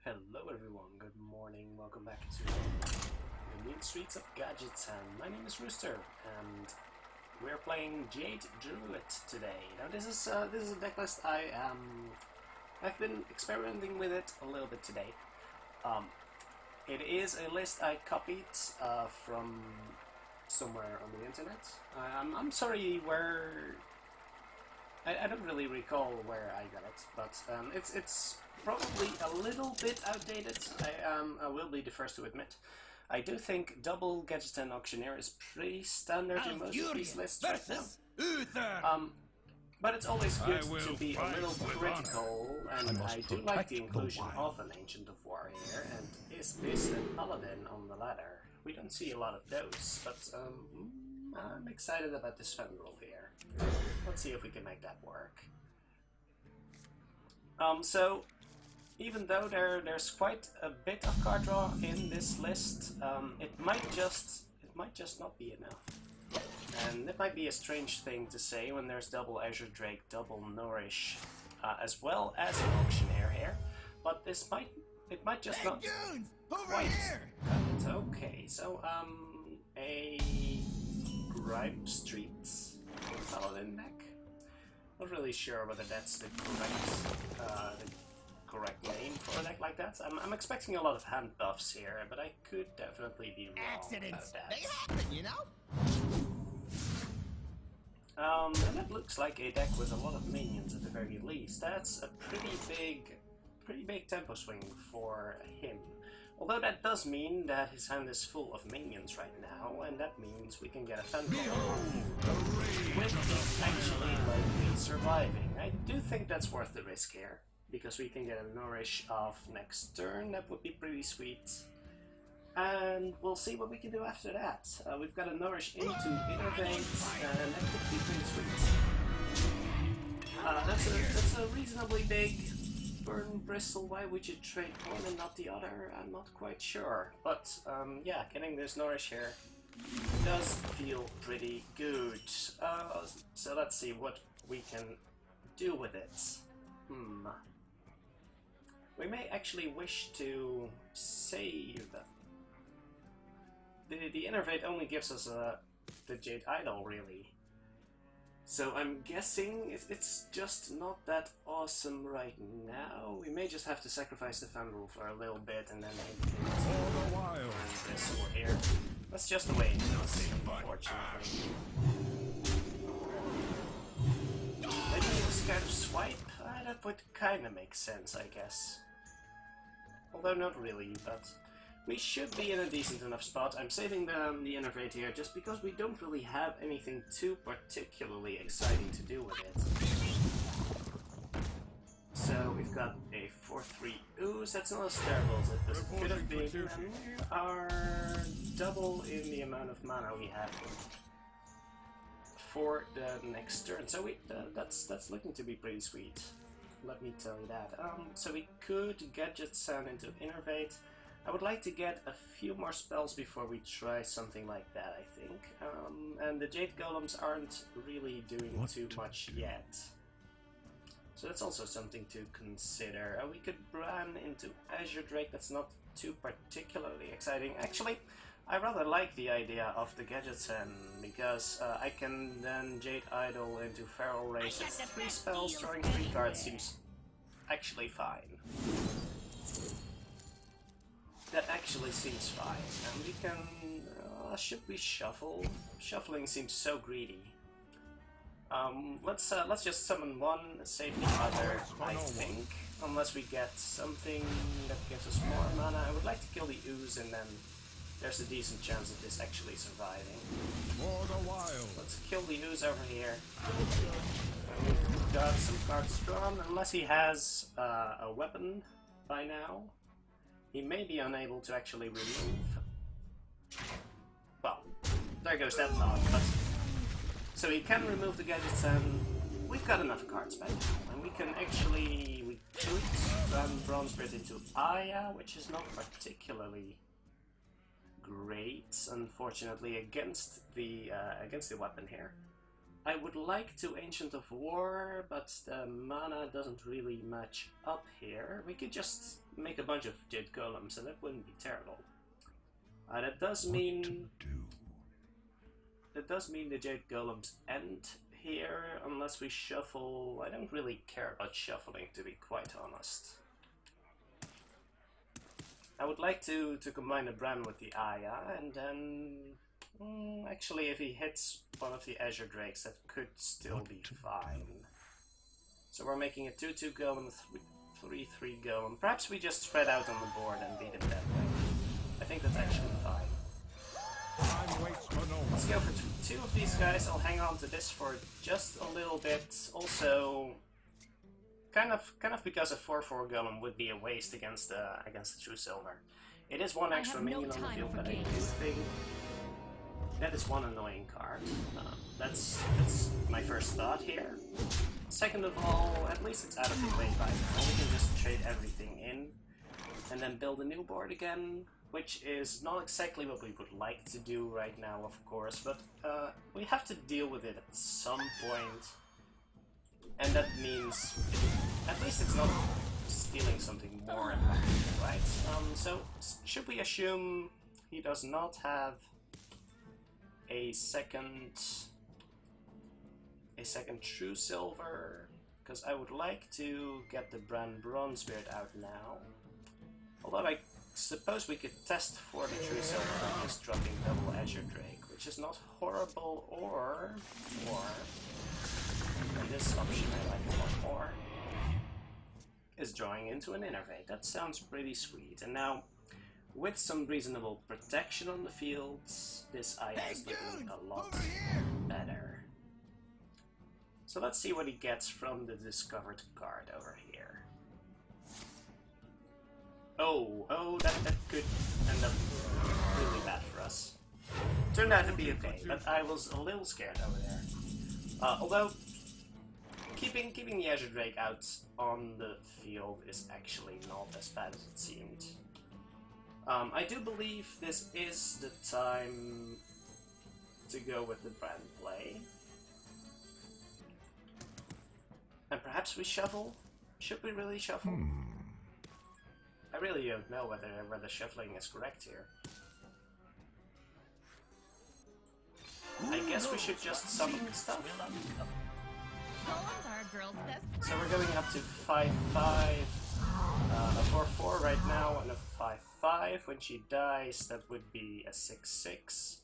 Hello everyone, good morning, welcome back to the Mean Streets of Gadgetzan. My name is Rooster, and we're playing Jade Druid today. Now this is a decklist I've been experimenting with it a little bit today. It is a list I copied from somewhere on the internet. I'm sorry where... I don't really recall where I got it, but it's probably a little bit outdated. I will be the first to admit. I do think double Gadgetzan Auctioneer is pretty standard in most of these lists right now. But it's always good to be a little critical, and I do like the inclusion of an Ancient of War here. And is this a Paladin on the ladder? We don't see a lot of those, but I'm excited about this Fenril here. Let's see if we can make that work. So, even though there's quite a bit of card draw in this list, it might just not be enough. And it might be a strange thing to say when there's double Azure Drake, double Nourish, as well as an Auctioneer here, but it might just not quite. Okay, so a Gripe Streets Paladin deck. Not really sure whether that's the correct name for a deck like that. I'm expecting a lot of hand buffs here, but I could definitely be wrong Accidents, about that. they happen, you know? And that looks like a deck with a lot of minions at the very least. That's a pretty big tempo swing for him. Although that does mean that his hand is full of minions right now, and that means we can get a Fenril with it actually likely surviving. I do think that's worth the risk here, because we can get a Nourish off next turn. That would be pretty sweet. And we'll see what we can do after that. We've got a Nourish into Innervate, and that could be pretty sweet. That's a reasonably big Burn Bristle. Why would you trade one and not the other? I'm not quite sure. But yeah, getting this Nourish here does feel pretty good. So let's see what we can do with it. We may actually wish to save. The Innervate only gives us the Jade Idol, really. So I'm guessing it's just not that awesome right now. We may just have to sacrifice the Fenril for a little bit and then maybe burn Bristle here. That's just the way it is, unfortunately. Maybe this kind of swipe? That would kinda make sense, I guess. Although not really, but we should be in a decent enough spot. I'm saving the Innervate here just because we don't really have anything too particularly exciting to do with it. So we've got a 4-3 Ooze. That's not as terrible as it could have been. Our double in the amount of mana we have for the next turn. So that's looking to be pretty sweet. Let me tell you that. So we could Gadgetzan into Innervate. I would like to get a few more spells before we try something like that, I think. And the Jade Golems aren't really doing too much yet. So that's also something to consider. We could Bran into Azure Drake. That's not too particularly exciting. Actually, I rather like the idea of the Gadgetzan, because I can then Jade Idol into Feral Race. It's 3 spells, drawing 3 cards seems actually fine. That actually seems fine. And we can... should we shuffle? Shuffling seems so greedy. Let's just summon one, save the other, I think. Unless we get something that gives us more mana. I would like to kill the Ooze, and then there's a decent chance of this actually surviving. For the wild. Let's kill the Ooze over here. We've got some cards drawn, unless he has a weapon by now. He may be unable to actually remove. Well, there goes that thought, but... So he can remove the Gadgetzan. We've got enough cards by now, and we can actually... We could run Bronze Spirit into Aya, which is not particularly great, unfortunately, against the weapon here. I would like to Ancient of War, but the mana doesn't really match up here. We could just make a bunch of Jade Golems and that wouldn't be terrible. That does mean the Jade Golems end here unless we shuffle. I don't really care about shuffling, to be quite honest. I would like to combine the Bran with the Aya, and then actually if he hits one of the Azure Drakes that could still be fine. So we're making a 2-2 Golem, 3-3 Golem. Perhaps we just spread out on the board and beat him that way. I think that's actually fine. Let's go for two of these guys. I'll hang on to this for just a little bit. Also, kind of because a 4-4 Golem would be a waste against the True Silver. It is one extra minion on the field, but I do think that is one annoying card. That's my first thought here. Second of all, at least it's out of the way by now. We can just trade everything in and then build a new board again, which is not exactly what we would like to do right now, of course, but we have to deal with it at some point. And that means, at least it's not stealing something more important, right? So, should we assume he does not have a second True Silver? Because I would like to get the Bran Bronzebeard out now. Although I suppose we could test for the True Silver by just dropping double Azure Drake, which is not horrible, or and this option I like a lot more, is drawing into an Innervate. That sounds pretty sweet. And now, with some reasonable protection on the field, this Aya is looking a lot better. So let's see what he gets from the discovered card over here. Oh, that could end up really bad for us. Turned out to be okay, but I was a little scared over there. Although, keeping the Azure Drake out on the field is actually not as bad as it seemed. I do believe this is the time to go with the Bran play. And perhaps we shuffle? Should we really shuffle? I really don't know whether shuffling is correct here. I guess we should just summon stuff. So we're going up to 5-5, a 4-4 right now, and a 5-5. When she dies, that would be a 6-6.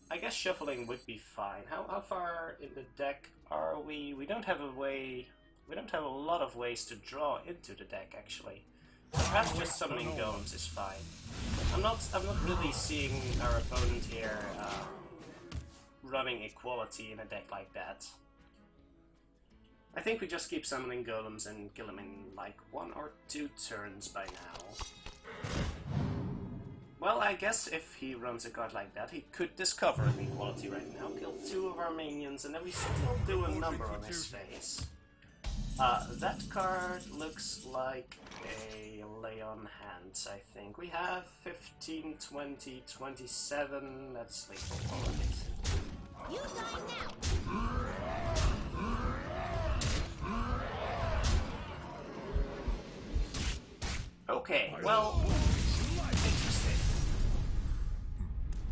I guess shuffling would be fine. How far in the deck are we? We don't have a way. We don't have a lot of ways to draw into the deck, actually. So perhaps just summoning Golems is fine. I'm not really seeing our opponent here running equality in a deck like that. I think we just keep summoning Golems and kill him in like 1 or 2 turns by now. Well, I guess if he runs a card like that, he could discover an equality right now, kill 2 of our minions, and then we still do a number on his face. That card looks like a lay on hands, I think. We have 15, 20, 27, that's lethal politics. You die now! Okay, well, interesting.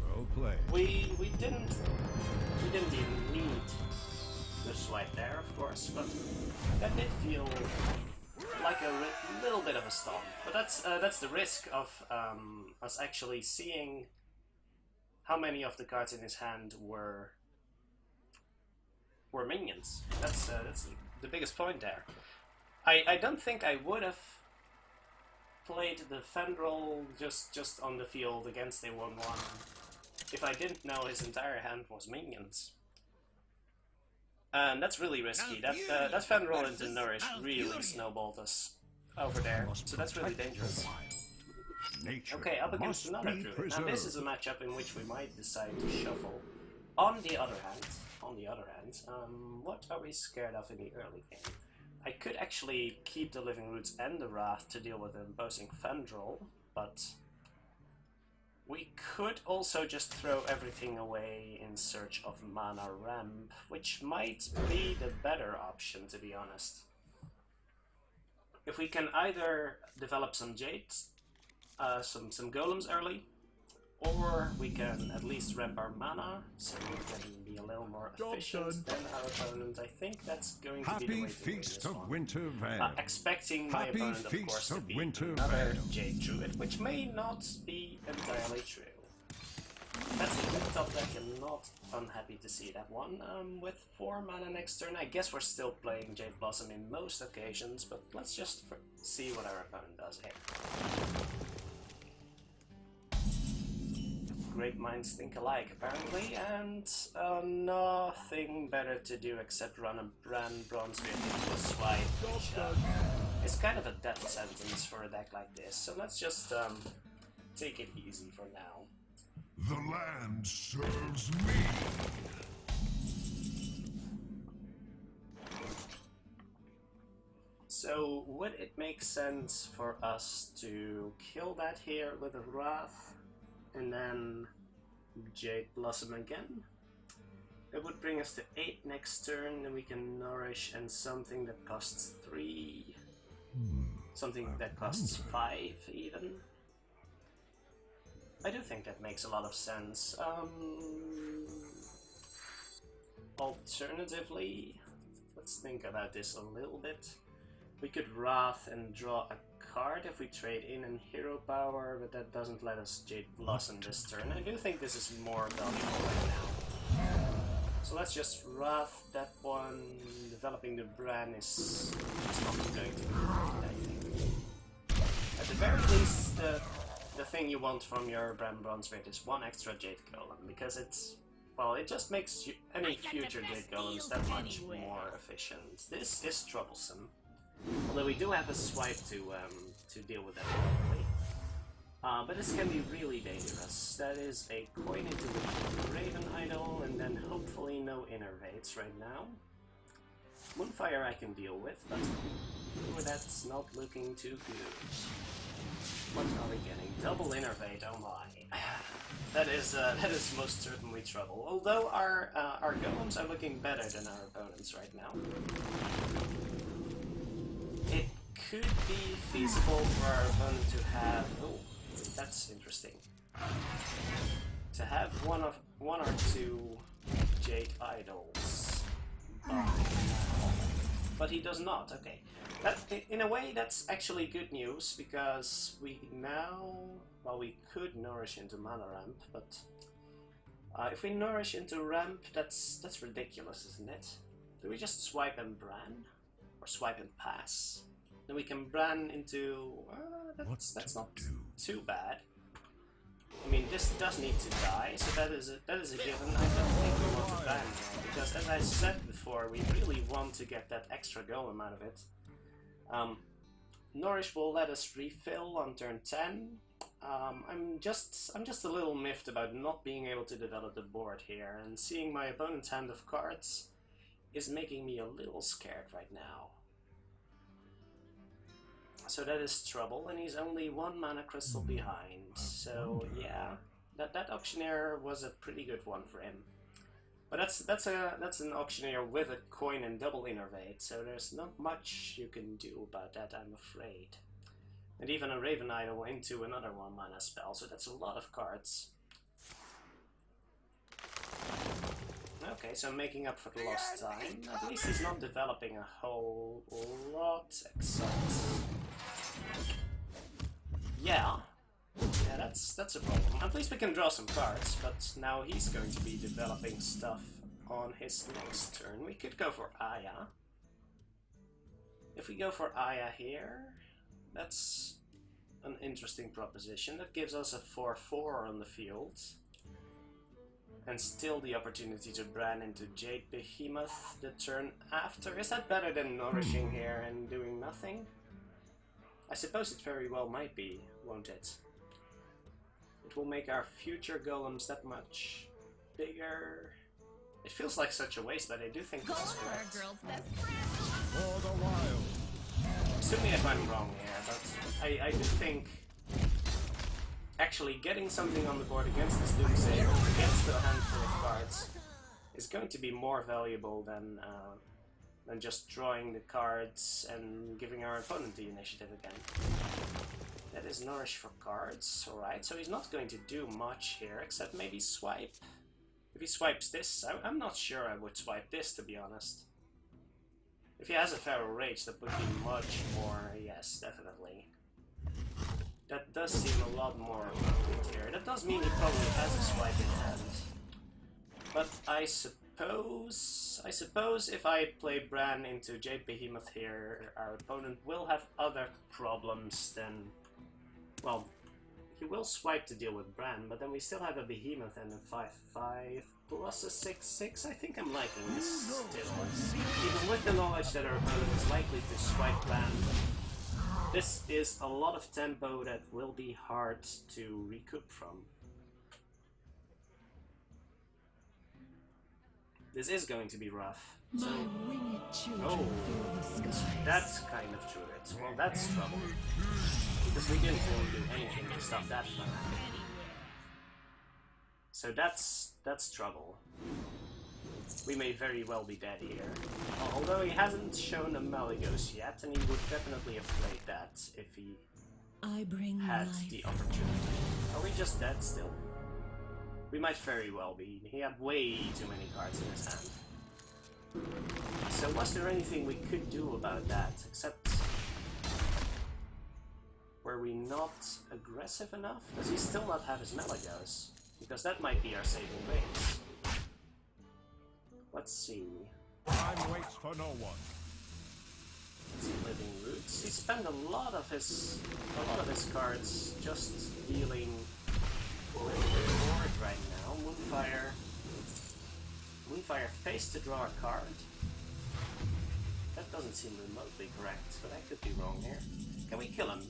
Well played. We didn't even need the swipe there, of course, but that did feel like a little bit of a stomp. But that's the risk of us actually seeing how many of the cards in his hand were minions. That's the biggest point there. I don't think I would have played the Fendrel just on the field against a 1-1 if I didn't know his entire hand was minions. And that's really risky. That Fendrel into Nourish really snowballed us over there, so that's really dangerous. Okay, up against another Druid. Now this is a matchup in which we might decide to shuffle. On the other hand, what are we scared of in the early game? I could actually keep the Living Roots and the Wrath to deal with the imposing Fendrel, but We could also just throw everything away in search of mana ramp, which might be the better option, to be honest. If we can either develop some Jades, some Golems early, or we can at least ramp our mana, so we can be a little more efficient than our opponent. I think that's going to be the way to win Feast this of one. Winter Vale. Expecting my Happy opponent, of Feast course, to of be Winter another Vale. Jade Druid, which may not be entirely true. That's a good top deck, and not unhappy to see that one. With 4 mana next turn, I guess we're still playing Jade Blossom in most occasions, but let's just see what our opponent does here. Great minds think alike, apparently, and nothing better to do except run a Brand Bronzebeard into a swipe, which is kind of a death sentence for a deck like this, so let's just take it easy for now. The land serves me. So, would it make sense for us to kill that here with a Wrath, and then Jade Blossom again? That would bring us to 8 next turn, and we can nourish and something that costs 3. Something that costs 5 even. I do think that makes a lot of sense. Alternatively, let's think about this a little bit. We could Wrath and draw a card if we trade in and hero power, but that doesn't let us Jade Blossom this turn. I do think this is more valuable right now. So let's just Wrath that one. Developing the Bran is not going to be good, I think. At the very least, the thing you want from your Bran Bronzebeard is 1 extra Jade Golem, because it's, well, it just makes any future Jade Golems that much more efficient. This is troublesome. Although we do have a swipe to deal with that properly. But this can be really dangerous. That is a coin into the Raven Idol, and then hopefully no Innervates right now. Moonfire I can deal with, but that's not looking too good. What are we getting? Double Innervate, oh my. That is most certainly trouble. Although our Golems are looking better than our opponents right now. It could be feasible for our opponent to have... Oh, that's interesting. To have one or two Jade Idols. But he does not, okay. That, in a way, that's actually good news, because we now... Well, we could nourish into mana ramp, but... if we nourish into ramp, that's ridiculous, isn't it? Do we just swipe and Bran? Or swipe and pass? Then we can Bran into... that's not too bad. I mean, this does need to die, so that is a given. I don't think we want to Bran here, because as I said before, we really want to get that extra golem out of it. Nourish will let us refill on turn 10. I'm just a little miffed about not being able to develop the board here, and seeing my opponent's hand of cards is making me a little scared right now. So that is trouble, and he's only 1 mana crystal behind. So yeah, that auctioneer was a pretty good one for him. But that's an auctioneer with a coin and double Innervate, so there's not much you can do about that, I'm afraid. And even a Raven Idol into another 1 mana spell, so that's a lot of cards. Okay, so making up for the lost time. At least he's not developing a whole lot, except... Yeah, that's a problem. At least we can draw some cards, but now he's going to be developing stuff on his next turn. We could go for Aya. If we go for Aya here, that's an interesting proposition. That gives us a 4/4 on the field. And still the opportunity to Bran into Jade Behemoth the turn after. Is that better than nourishing here and doing nothing? I suppose it very well might be, won't it? It will make our future golems that much bigger. It feels like such a waste, but I do think this is correct. Girl's best friend. For the wild. Assuming if I'm wrong here, but I do think actually getting something on the board against this Doomsayer, against the handful of cards, is going to be more valuable than just drawing the cards and giving our opponent the initiative again. That is Nourish for cards, alright, so he's not going to do much here, except maybe swipe. If he swipes this, I'm not sure I would swipe this, to be honest. If he has a Feral Rage, that would be much more, yes, definitely. That does seem a lot more appropriate here. That does mean he probably has a swipe in hand. But I suppose if I play Bran into Jade Behemoth here, our opponent will have other problems than... Well, he will swipe to deal with Bran, but then we still have a Behemoth and a 5/5 plus a 6/6. I think I'm liking this still. Even with the knowledge that our opponent is likely to swipe Bran, this is a lot of tempo that will be hard to recoup from. This is going to be rough. So, oh, that's kind of Druid. Well, that's trouble. Because we didn't really do anything to stop that fun. So that's trouble. We may very well be dead here. Although he hasn't shown a Malygos yet, and he would definitely have played that if he had the opportunity. Are we just dead still? We might very well be. He had way too many cards in his hand. So was there anything we could do about that, except... Were we not aggressive enough? Does he still not have his Malygos? Because that might be our saving grace. Let's see. Time waits for no one. Let's see, Living Roots. He spent a lot of his cards just dealing with the board right now. Moonfire face to draw a card. That doesn't seem remotely correct, but I could be wrong here. Can we kill him?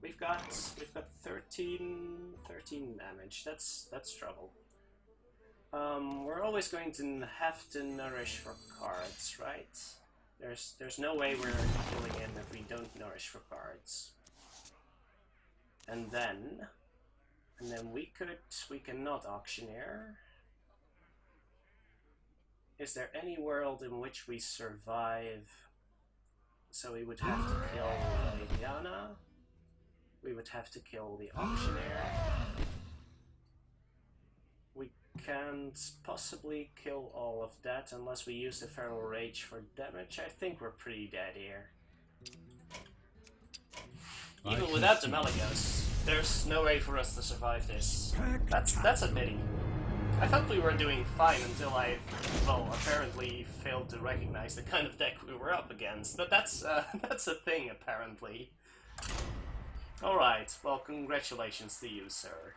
We've got 13 damage. That's trouble. We're always going to have to nourish for cards, right? There's no way we're killing him if we don't nourish for cards. And then we cannot auctioneer. Is there any world in which we survive? So we would have to kill Liliana. We would have to kill the auctioneer. We can't possibly kill all of that unless we use the Feral Rage for damage. I think we're pretty dead here. Even without the Malygos, there's no way for us to survive this. That's a pity. I thought we were doing fine until I, well, apparently failed to recognize the kind of deck we were up against. But that's a thing, apparently. Alright, well, congratulations to you, sir.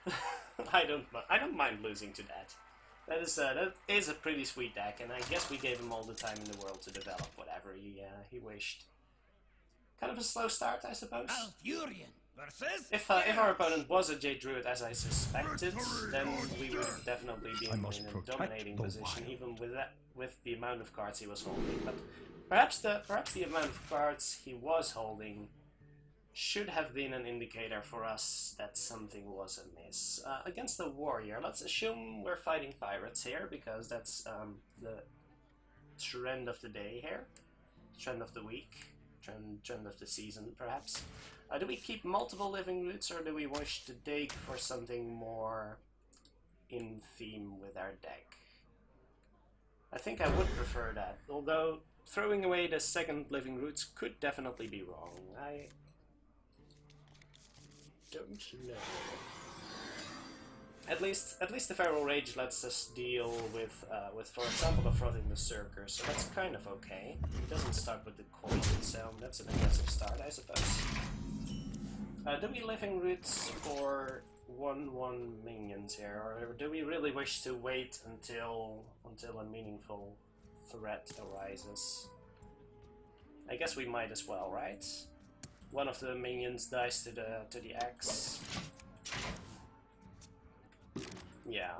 I don't mind losing to that. That is a pretty sweet deck, and I guess we gave him all the time in the world to develop whatever he wished. Kind of a slow start, I suppose. If our opponent was a Jade Druid, as I suspected, then we would definitely be in a dominating position, even with the amount of cards he was holding. But perhaps the amount of cards he was holding should have been an indicator for us that something was amiss. Against the warrior, let's assume we're fighting pirates here, because that's the trend of the day here, trend of the week. Trend of the season, perhaps. Do we keep multiple Living Roots, or do we wish to dig for something more in theme with our deck? I think I would prefer that, although throwing away the second Living Roots could definitely be wrong. I don't know. At least the Feral Rage lets us deal with, for example, the Frothing Berserker, so that's kind of okay. It doesn't start with the coin, so that's an aggressive start, I suppose. Do we Living Roots for 1/1 minions here, or do we really wish to wait until a meaningful threat arises? I guess we might as well, right? One of the minions dies to the axe. Yeah.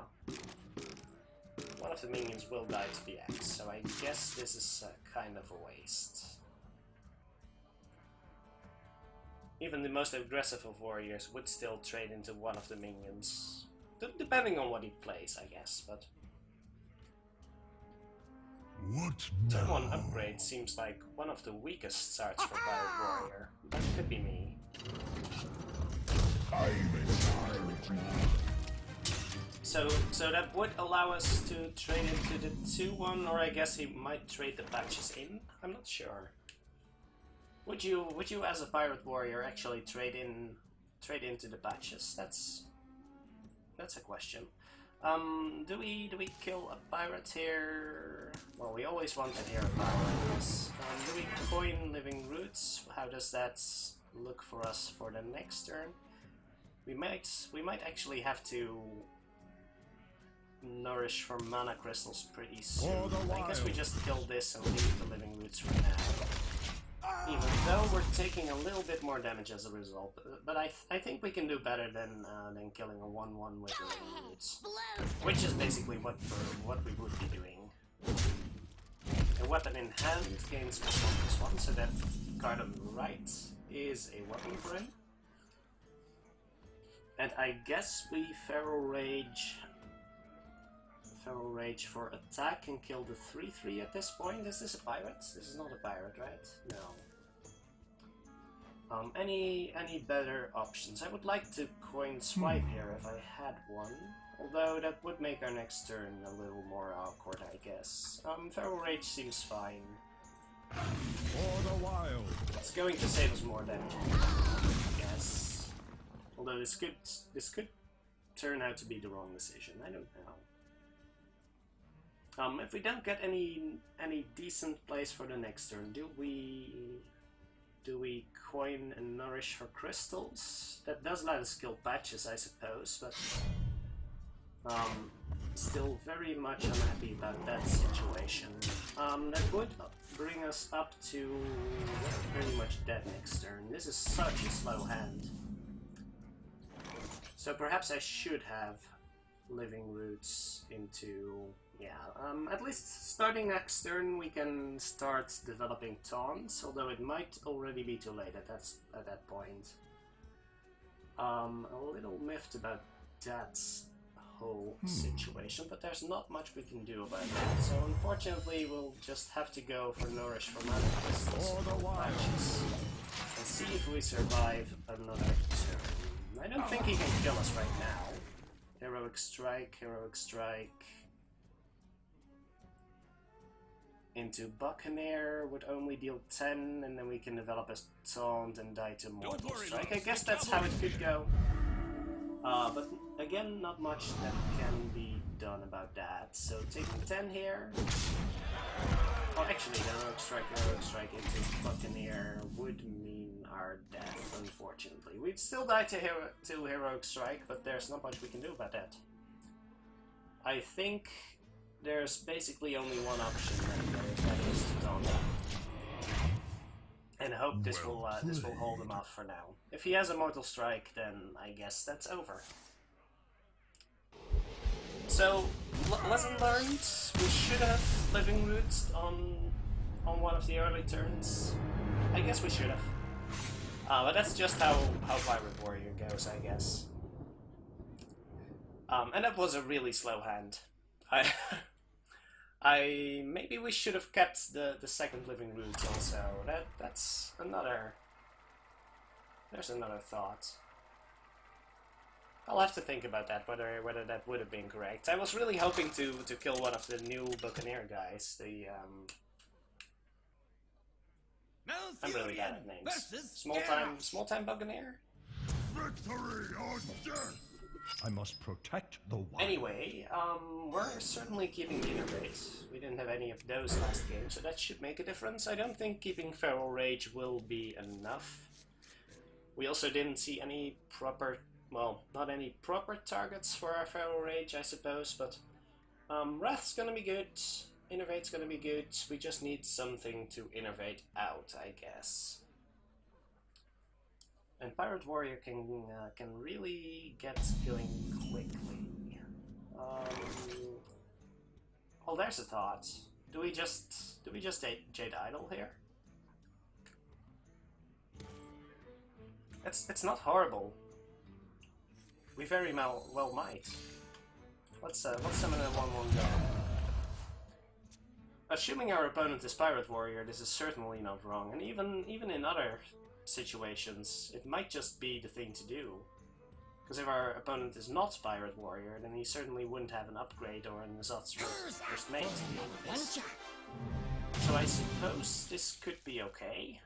One of the minions will die to the axe, so I guess this is kind of a waste. even the most aggressive of warriors would still trade into one of the minions. Depending on what he plays, I guess, but... What Turn 1 now? upgrade seems like one of the weakest starts for Pirate Warrior. That could be me. I'm in So that would allow us to trade into the 2-1, or I guess he might trade the patches in? I'm not sure. Would you as a Pirate Warrior actually trade into the patches? That's a question. Do we kill a pirate here? Well, we always want to hear a pirate, yes. Do we coin living roots? How does that look for us for the next turn? We might actually have to nourish for mana crystals pretty soon. I guess we just kill this and leave the living roots for now. Even though we're taking a little bit more damage as a result, but I think we can do better than killing a 1-1 with living roots, which is basically what we would be doing. A weapon in hand gains +1/+1, so that card on the right is a weapon for him. And I guess we Feral Rage for attack and kill the 3/3 at this point. Is this a pirate? This is not a pirate, right? No. Any better options? I would like to coin swipe here if I had one. Although that would make our next turn a little more awkward, I guess. Feral Rage seems fine. For the wild. It's going to save us more damage, I guess. Although this could turn out to be the wrong decision. I don't know. If we don't get any decent plays for the next turn, do we coin and nourish for crystals? That does let us kill patches, I suppose, but still very much unhappy about that situation. That would bring us up to pretty much dead next turn. This is such a slow hand. So perhaps I should have living roots into... Yeah, at least starting next turn we can start developing taunts, although it might already be too late at that point. A little miffed about that whole situation, but there's not much we can do about that, so unfortunately we'll just have to go for Nourish for mana crystals patches and see if we survive another turn. I don't think he can kill us right now. Heroic Strike into Buccaneer would only deal 10, and then we can develop a taunt and die to Mortal Strike. I guess that's how it could go. But again, not much that can be done about that. So taking 10 here. Oh, actually, Heroic Strike into Buccaneer would mean our death, unfortunately. We'd still die to Heroic Strike, but there's not much we can do about that. I think there's basically only one option, and that is to taunt him. And hope this will hold him off for now. If he has a Mortal Strike, then I guess that's over. So, lesson learned, we should have Living Roots on one of the early turns. I guess we should have. But that's just how Pirate Warrior goes, I guess. And that was a really slow hand. Maybe we should have kept the second Living Root also. That's another... There's another thought. I'll have to think about that, whether that would have been correct. I was really hoping to kill one of the new Buccaneer guys. I'm really bad at names. Small time Buccaneer? Victory or death! I must protect the wild. Anyway, we're certainly keeping Innervate. We didn't have any of those last game, so that should make a difference. I don't think keeping Feral Rage will be enough. We also didn't see any proper, well, not any proper targets for our Feral Rage, I suppose, but Wrath's gonna be good, Innervate's gonna be good, we just need something to innervate out, I guess. And Pirate Warrior can really get going quickly. Well, there's a thought. Do we just Jade Idol here? It's not horrible. We very well might. Let's summon a 1/1 Golem. Assuming our opponent is Pirate Warrior, this is certainly not wrong, and even in other situations, it might just be the thing to do. Because if our opponent is not Pirate Warrior, then he certainly wouldn't have an upgrade or an Azot's first mate to deal with this. So I suppose this could be okay.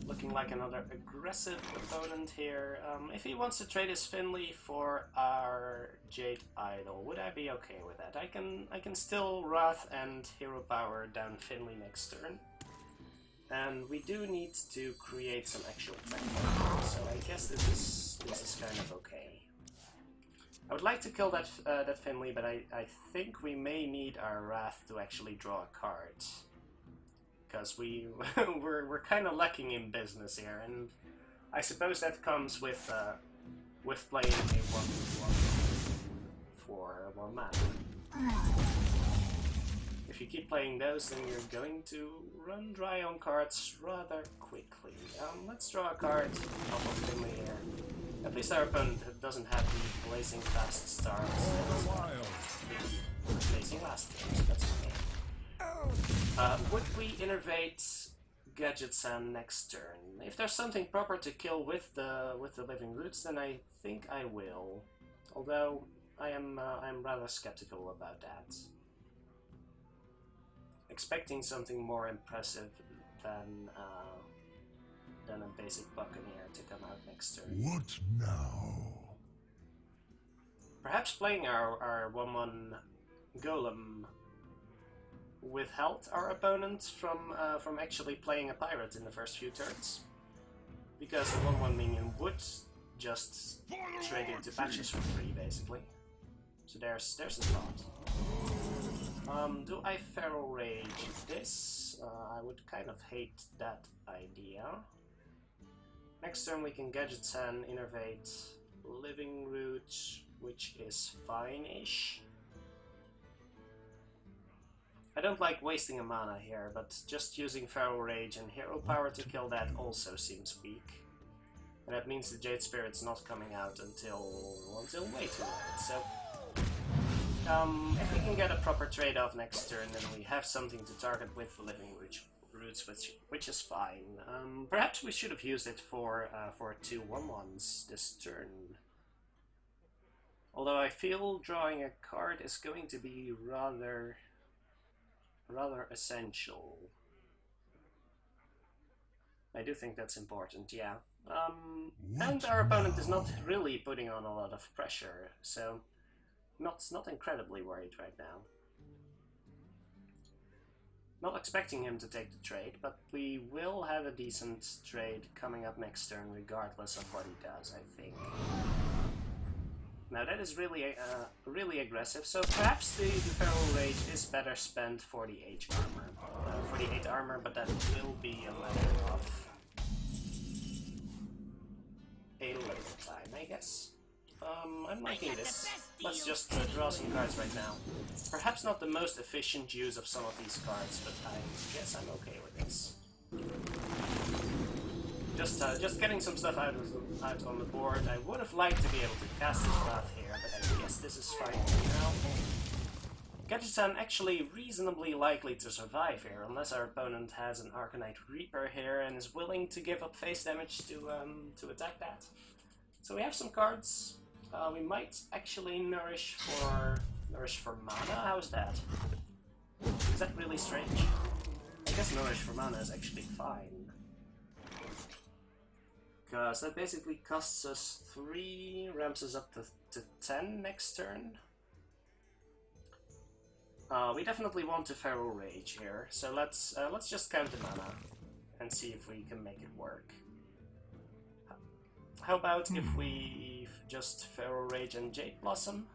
Looking like another aggressive opponent here. If he wants to trade his Finley for our Jade Idol, would I be okay with that? I can still Wrath and Hero Power down Finley next turn. And we do need to create some actual tech, so I guess this is kind of okay. I would like to kill that Finley, but I think we may need our Wrath to actually draw a card. Because we're kind of lacking in business here, and I suppose that comes with playing a 1/1 for 1 mana. If you keep playing those, then you're going to run dry on cards rather quickly. Let's draw a card off of Finley here. At least our opponent doesn't have the blazing fast start. Blazing last game, so that's okay. Would we innervate Gadgetzan next turn? If there's something proper to kill with the living roots, then I think I will. Although I'm rather skeptical about that. Expecting something more impressive than a basic Buccaneer to come out next turn. What now? Perhaps playing our 1/1 Golem withheld our opponent from actually playing a pirate in the first few turns, because the 1/1 minion would just trade into patches for free, basically. So there's a thought. Do I Feral Rage this? I would kind of hate that idea. Next turn we can Gadgetzan, innervate Living Root, which is fine-ish. I don't like wasting a mana here, but just using Feral Rage and Hero Power to kill that also seems weak. And that means the Jade Spirit's not coming out until way too late, so... if we can get a proper trade-off next turn, then we have something to target with the Living Roots, which is fine. Perhaps we should have used it for 2 1/1s this turn. Although I feel drawing a card is going to be rather essential. I do think that's important, yeah. And our opponent is not really putting on a lot of pressure, so not incredibly worried right now. Not expecting him to take the trade, but we will have a decent trade coming up next turn regardless of what he does, I think. Now that is really really aggressive, so perhaps the Feral Rage is better spent for the 8 armor. For the 8 armor, but that will be a matter of a later time, I guess. I'm liking this. Let's just draw some cards right now. Perhaps not the most efficient use of some of these cards, but I guess I'm okay with this. Just getting some stuff out on the board. I would have liked to be able to cast this Wrath here, but I guess this is fine now. Gadgetzan actually reasonably likely to survive here, unless our opponent has an Arcanite Reaper here and is willing to give up face damage to attack that. So we have some cards. We might actually nourish for mana. How's that? Is that really strange? I guess nourish for mana is actually fine. Because that basically costs us 3, ramps us up to 10 next turn. We definitely want to Feral Rage here, so let's just count the mana and see if we can make it work. How about if we just Feral Rage and Jade Blossom?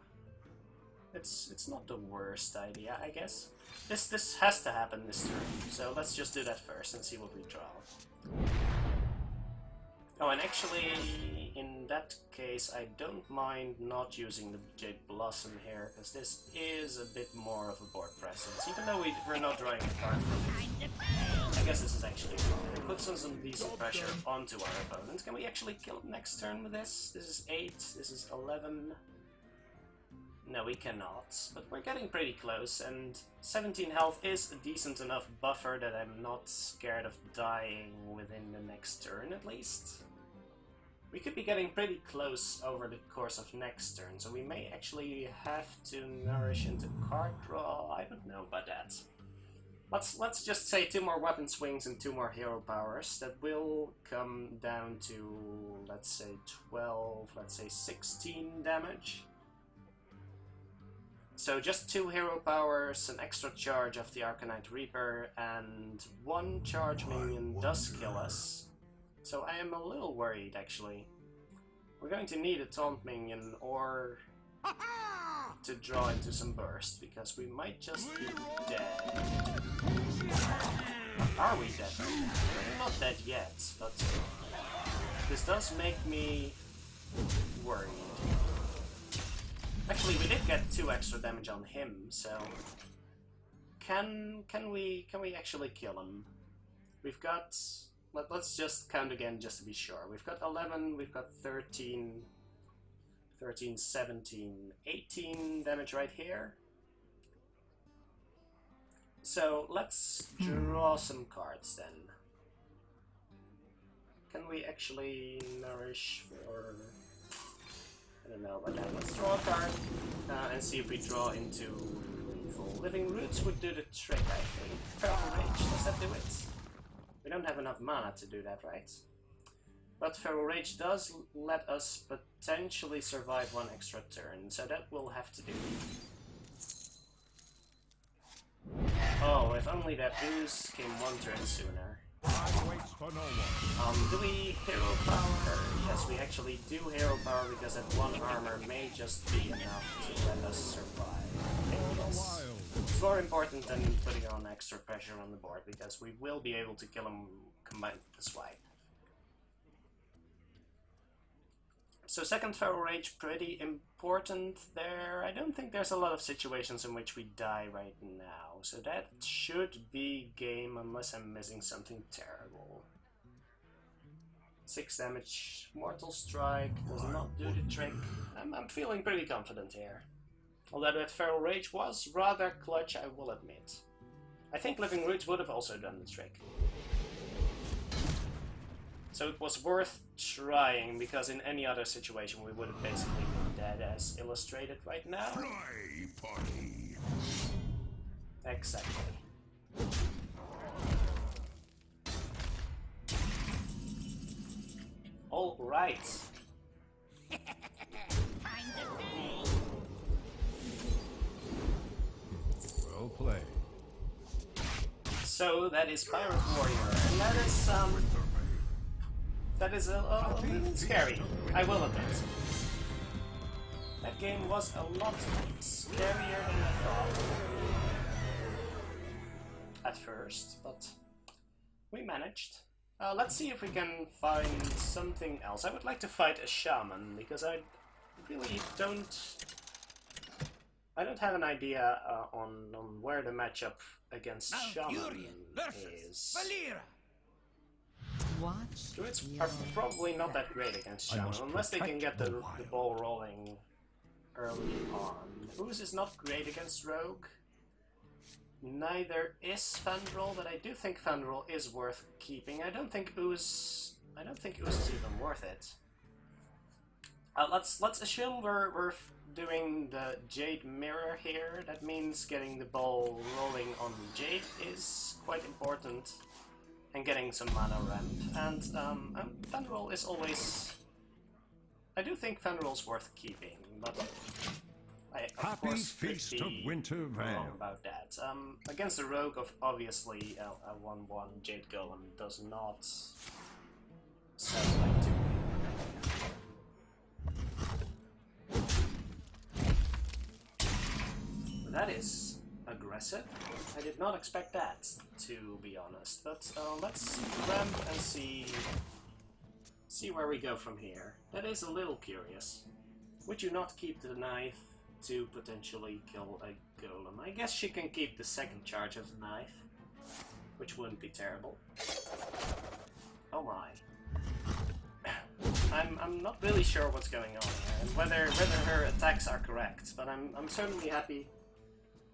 It's not the worst idea, I guess. This has to happen this turn, so let's just do that first and see what we draw. Oh, and actually, in that case, I don't mind not using the Jade Blossom here, because this is a bit more of a board presence, even though we're not drawing a card from it. I guess this is actually fine. It puts some decent pressure onto our opponent. Can we actually kill him next turn with this? This is 8, this is 11. No, we cannot, but we're getting pretty close, and 17 health is a decent enough buffer that I'm not scared of dying within the next turn, at least. We could be getting pretty close over the course of next turn, so we may actually have to nourish into card draw. I don't know about that. Let's just say 2 more weapon swings and 2 more hero powers. That will come down to, let's say 12, let's say 16 damage. So just 2 hero powers, an extra charge of the Arcanite Reaper, and 1 charge minion does kill us. So I am a little worried, actually. We're going to need a taunt minion or to draw into some burst, because we might just be dead. Are we dead right now? We're not dead yet, but this does make me worried. Actually, we did get 2 extra damage on him, so can we actually kill him? We've got, let's just count again just to be sure. We've got 11, we've got 13, 17, 18 damage right here. So let's draw some cards then. Can we actually nourish for... I don't know about that. Let's draw a card and see if we draw into lethal. Living Roots would do the trick, I think. Feral Rage, does that do it? We don't have enough mana to do that, right? But Feral Rage does let us potentially survive 1 extra turn, so that will have to do. Oh, if only that ooze came 1 turn sooner. Do we hero power? Yes, we actually do hero power because that 1 armor may just be enough to let us survive. Yes. It's more important than putting on extra pressure on the board because we will be able to kill him combined with the swipe. So second Feral Rage, pretty important there. I don't think there's a lot of situations in which we die right now, so that should be game unless I'm missing something terrible. 6 damage, Mortal Strike does not do the trick. I'm feeling pretty confident here. Although that Feral Rage was rather clutch, I will admit. I think Living Roots would have also done the trick. So it was worth trying, because in any other situation we would have basically been dead as illustrated right now. Fly, party. Exactly. All right. Well played. So that is Pirate Warrior, and that is a little scary, I will admit. That game was a lot scarier than I thought at first, but we managed. Let's see if we can find something else. I would like to fight a shaman, because I really don't have an idea on where the matchup against shaman is. Druids are probably not that great against shaman, unless they can get the ball rolling early on. Ooze is not great against rogue. Neither is Fandral, but I do think Fandral is worth keeping. I don't think Ooze is even worth it. Let's assume we're doing the Jade mirror here. That means getting the ball rolling on Jade is quite important, and getting some mana ramp. And Fandral is always... I do think Fandrel's worth keeping, but I of course could be wrong about that. Against the rogue, obviously a 1/1 Jade Golem does not sound like too. That is aggressive. I did not expect that, to be honest. But let's ramp and see where we go from here. That is a little curious. Would you not keep the knife to potentially kill a golem? I guess she can keep the second charge of the knife. which wouldn't be terrible. Oh my. I'm not really sure what's going on here, and whether her attacks are correct, but I'm certainly happy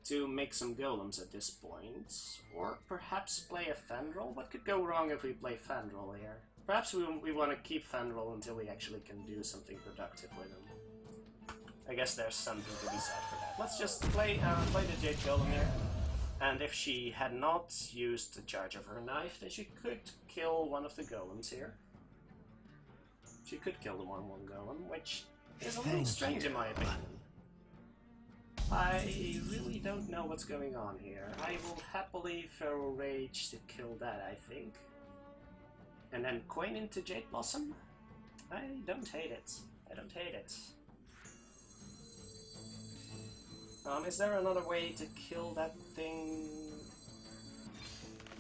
to make some golems at this point, or perhaps play a Fandral. What could go wrong if we play Fandral here? Perhaps we want to keep Fandral until we actually can do something productive with him. I guess there's something to be said for that. Let's just play the Jade Golem here, and if she had not used the charge of her knife, then she could kill one of the golems here. She could kill the 1/1 golem, which is a little strange in my opinion. I really don't know what's going on here. I will happily Feral Rage to kill that, I think. And then coin into Jade Blossom? I don't hate it. I don't hate it. Is there another way to kill that thing?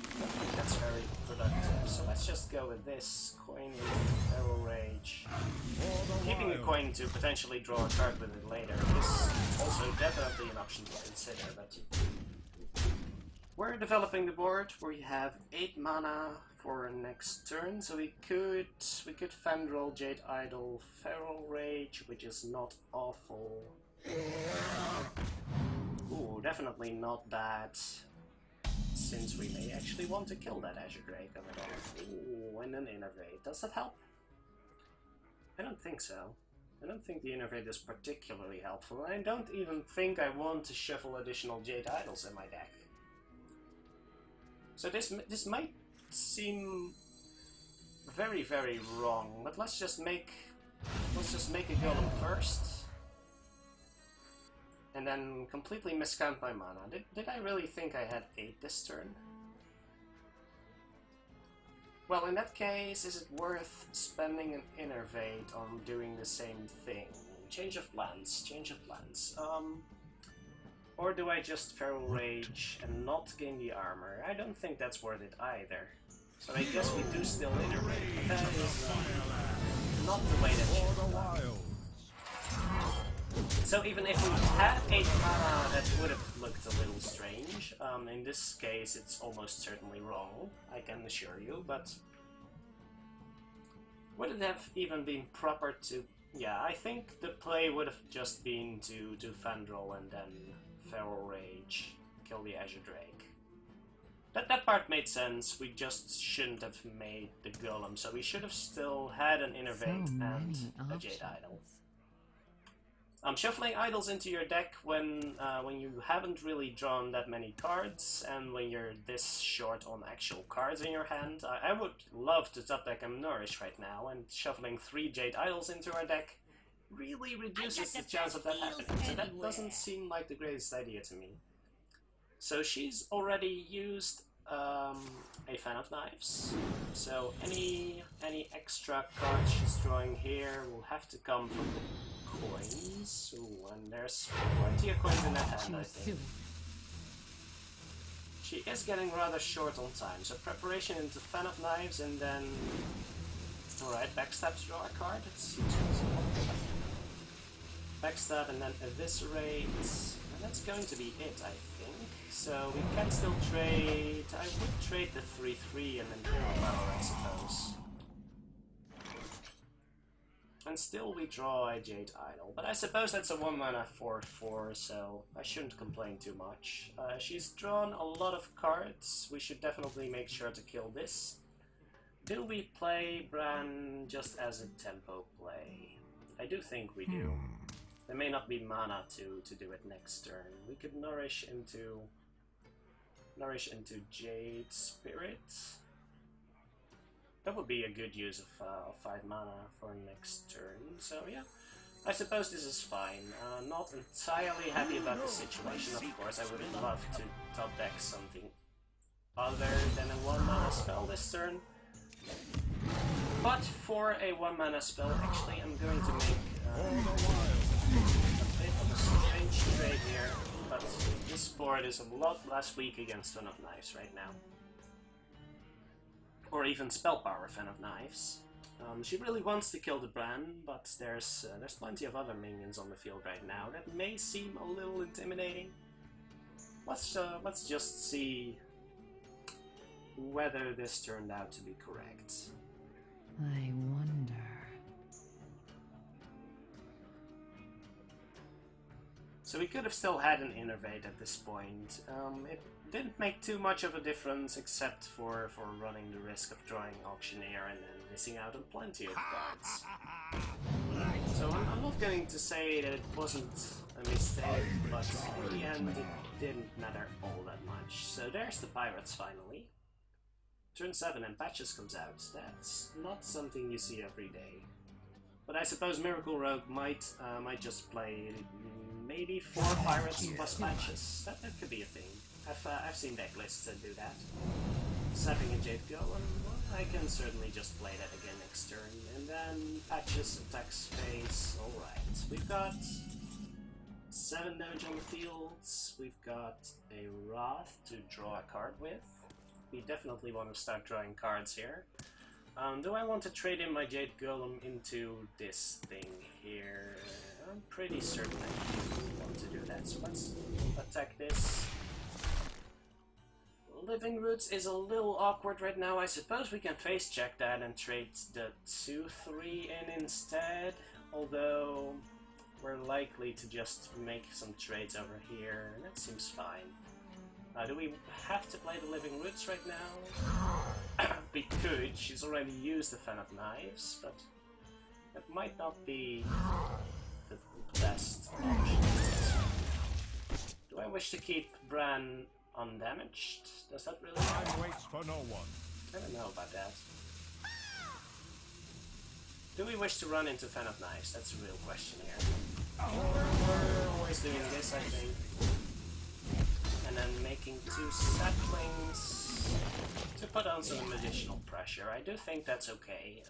I don't think that's very productive, so let's just go with this. Coin into Feral Rage. Keeping a coin to potentially draw a card with it later is also definitely an option to consider, but we're developing the board. We have 8 mana for next turn, so we could Fandral, Jade Idol, Feral Rage, which is not awful. Ooh, definitely not bad, since we may actually want to kill that Azure Drake over there. Ooh, and an Innervate. Does that help? I don't think so. I don't think the Innervate is particularly helpful. I don't even think I want to shuffle additional Jade Idols in my deck. So this might seem very, very wrong, but let's just make a golem first. And then completely miscount my mana. Did I really think I had 8 this turn? Well, in that case, is it worth spending an Innervate on doing the same thing? Change of plans, change of plans. Or do I just Feral Rage and not gain the armor? I don't think that's worth it either. So I guess we do still Innervate, but that is not the way that should be done. So even if we had 8 mana, that would have looked a little strange. In this case, it's almost certainly wrong, I can assure you, but would it have even been proper to... Yeah, I think the play would have just been to do Fandral and then Feral Rage, kill the Azure Drake. That part made sense. We just shouldn't have made the Golem, so we should have still had an Innervate and a Jade Idol. Shuffling idols into your deck when you haven't really drawn that many cards and when you're this short on actual cards in your hand. I would love to top deck Nourish right now, and shuffling 3 Jade Idols into our deck really reduces the chance of that happening, so that doesn't seem like the greatest idea to me. So she's already used a Fan of Knives, so any extra cards she's drawing here will have to come from the coins. Ooh, and there's plenty of coins in that hand, I think. She is getting rather short on time, so preparation into Fan of Knives and then... Alright, backstab to draw a card, it seems reasonable. Backstab and then Eviscerate, and that's going to be it, I think. So we can still trade... I would trade the 3/3 and then Hero Power, I suppose. And still we draw a Jade Idol, but I suppose that's a 1-mana 4/4, so I shouldn't complain too much. She's drawn a lot of cards. We should definitely make sure to kill this. Do we play Bran just as a tempo play? I do think we do. There may not be mana to do it next turn. We could nourish into Jade Spirit. That would be a good use of 5 mana for next turn, so yeah. I suppose this is fine. Not entirely happy about the situation, of course. I would love to top deck something other than a 1-mana spell this turn. But for a 1-mana spell, actually I'm going to make a bit of a strange trade here, but this board is a lot less weak against Fan of Knives right now. Or even Spell Power Fan of Knives. She really wants to kill the Bran, but there's plenty of other minions on the field right now that may seem a little intimidating. Let's just see whether this turned out to be correct. I wonder. So we could have still had an innervate at this point. It didn't make too much of a difference except for running the risk of drawing Auctioneer and then missing out on plenty of cards. So I'm not going to say that it wasn't a mistake, but in the end it didn't matter all that much. So there's the Pirates finally. Turn 7 and Patches comes out. That's not something you see every day. But I suppose Miracle Rogue might just play maybe 4 Pirates plus Patches. That could be a thing. I've seen deck lists that do that. Sapping a Jade Golem, well, I can certainly just play that again next turn. And then Patches attacks face. Alright, we've got 7 damage on the fields. We've got a Wrath to draw a card with. We definitely want to start drawing cards here. Do I want to trade in my Jade Golem into this thing here? I'm pretty certain I do want to do that, so let's attack this. Living Roots is a little awkward right now. I suppose we can face check that and trade the 2-3 in instead, although we're likely to just make some trades over here, and that seems fine. Do we have to play the Living Roots right now? We could. She's already used the Fan of Knives, but that might not be the best option. Do I wish to keep Bran undamaged? Does that really matter? Time waits for no one. I don't know about that. Do we wish to run into Fan of Knives? That's a real question here. We're always doing this, I think. And then making 2 saplings to put on some additional pressure. I do think that's okay.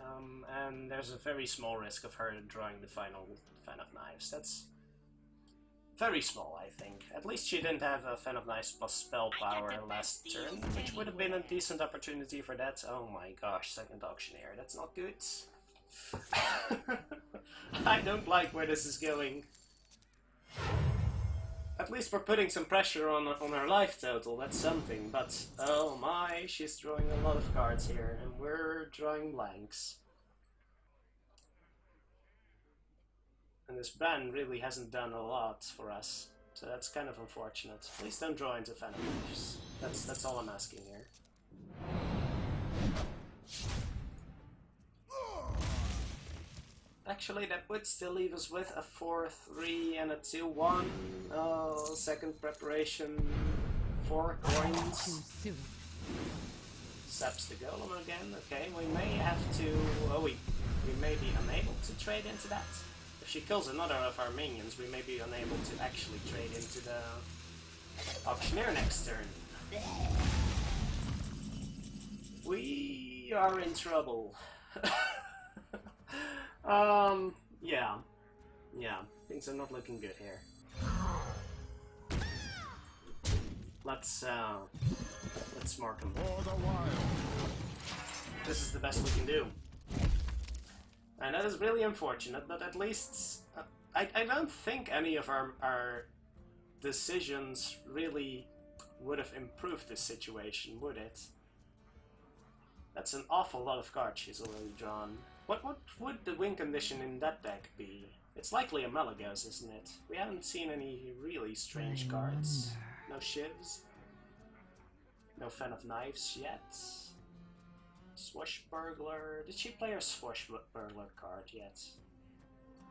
And there's a very small risk of her drawing the final Fan of Knives. That's very small, I think. At least she didn't have a Fan of Knives plus spell power last turn, which would have been a decent opportunity for that. Oh my gosh, second Auctioneer. That's not good. I don't like where this is going. At least we're putting some pressure on her life total, that's something, but oh my, she's drawing a lot of cards here, and we're drawing blanks. And this Bran really hasn't done a lot for us, so that's kind of unfortunate. Please don't draw into Fan of Knives. That's all I'm asking here. Actually, that would still leave us with a 4-3 and a 2-1. Oh, second preparation. 4 coins. Saps the Golem again. Okay, we may have to... Oh, we may be unable to trade into that. If she kills another of our minions, we may be unable to actually trade into the Auctioneer next turn. We are in trouble. Yeah, things are not looking good here. Let's mark them. This is the best we can do. And that is really unfortunate, but at least I don't think any of our decisions really would have improved this situation, would it? That's an awful lot of cards she's already drawn. What would the win condition in that deck be? It's likely a Malagos, isn't it? We haven't seen any really strange cards. No Shivs. No Fan of Knives yet. Swashbuckler. Did she play her Swashbuckler card yet?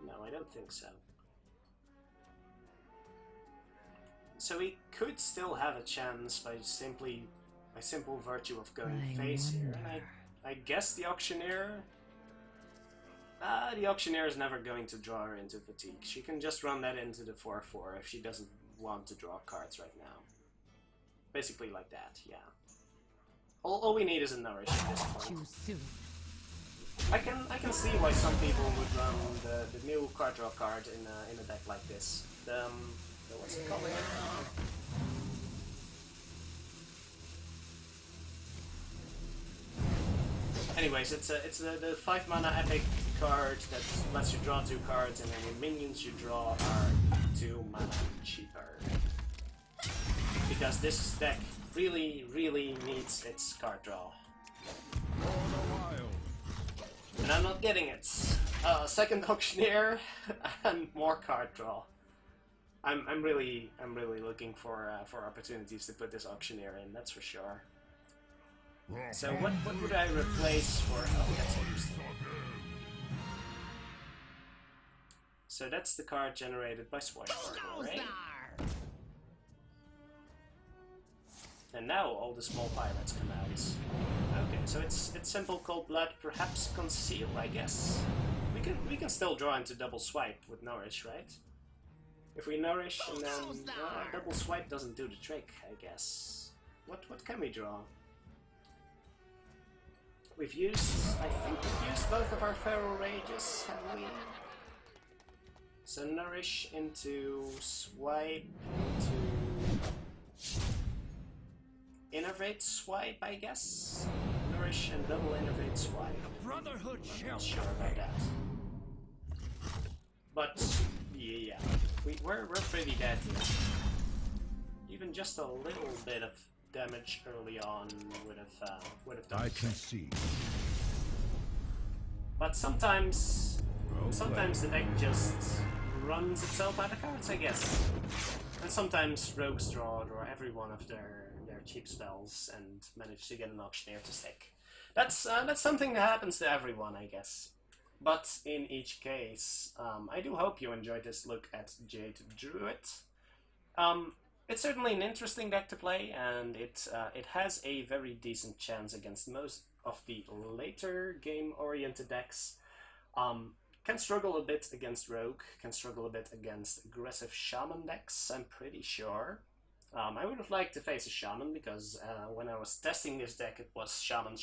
No, I don't think so. So we could still have a chance by simple virtue of going face here. And I guess the Auctioneer... the Auctioneer is never going to draw her into Fatigue. She can just run that into the 4-4 if she doesn't want to draw cards right now. Basically like that, yeah. All we need is a Nourish at this point. I can see why some people would run the new card draw card in a deck like this. The what's it called again? Anyways, it's the 5 mana epic card that lets you draw 2 cards, and any minions you draw are 2 mana cheaper. Because this deck really, really needs its card draw. And I'm not getting it. Second auctioneer and more card draw. I'm really looking for opportunities to put this auctioneer in. That's for sure. So what would I replace for? Oh, that's interesting. So that's the card generated by Swipe, right? And now all the small pirates come out. Okay, so it's simple cold blood, perhaps conceal, I guess. We can still draw into double swipe with nourish, right? If we nourish and then double swipe doesn't do the trick, I guess. What can we draw? I think we've used both of our Feral Rages, have we? So nourish into swipe into innervate swipe, I guess. Nourish and double innervate swipe. Brotherhood I'm not sure about that. But yeah, we're pretty dead here. Even just a little bit of damage early on would have done. I can see. But sometimes the deck just runs itself out of cards, I guess. And sometimes rogues draw every one of their cheap spells and manage to get an auctioneer to stick. That's something that happens to everyone, I guess. But in each case, I do hope you enjoyed this look at Jade Druid. It's certainly an interesting deck to play, and it has a very decent chance against most of the later game-oriented decks. Can struggle a bit against Rogue, can struggle a bit against aggressive Shaman decks, I'm pretty sure. I would have liked to face a Shaman, because when I was testing this deck it was Shaman.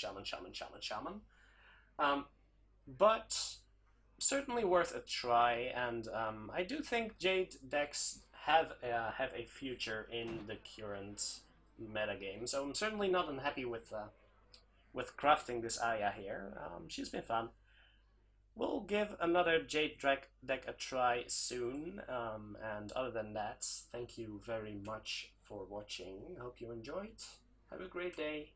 But certainly worth a try, and I do think Jade decks have a future in the current metagame, so I'm certainly not unhappy with crafting this Aya here. She's been fun. We'll give another Jade deck a try soon, and other than that, thank you very much for watching. Hope you enjoyed. Have a great day,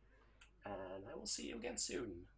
and I will see you again soon.